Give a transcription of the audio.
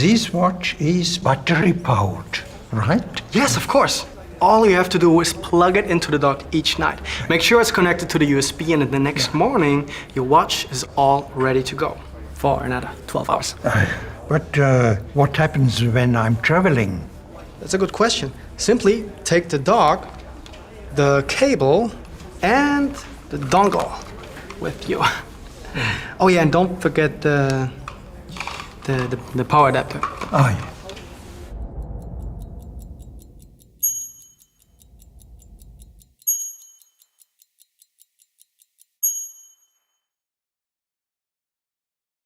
this watch is battery powered, right? Yes, of course. All you have to do is plug it into the dock each night. Make sure it's connected to the USB, and then the next morning, your watch is all ready to go for another 12 hours. But what happens when I'm traveling? That's a good question. Simply take the dock, the cable, and the dongle with you. Oh yeah, and don't forget the power adapter. Oh, yeah.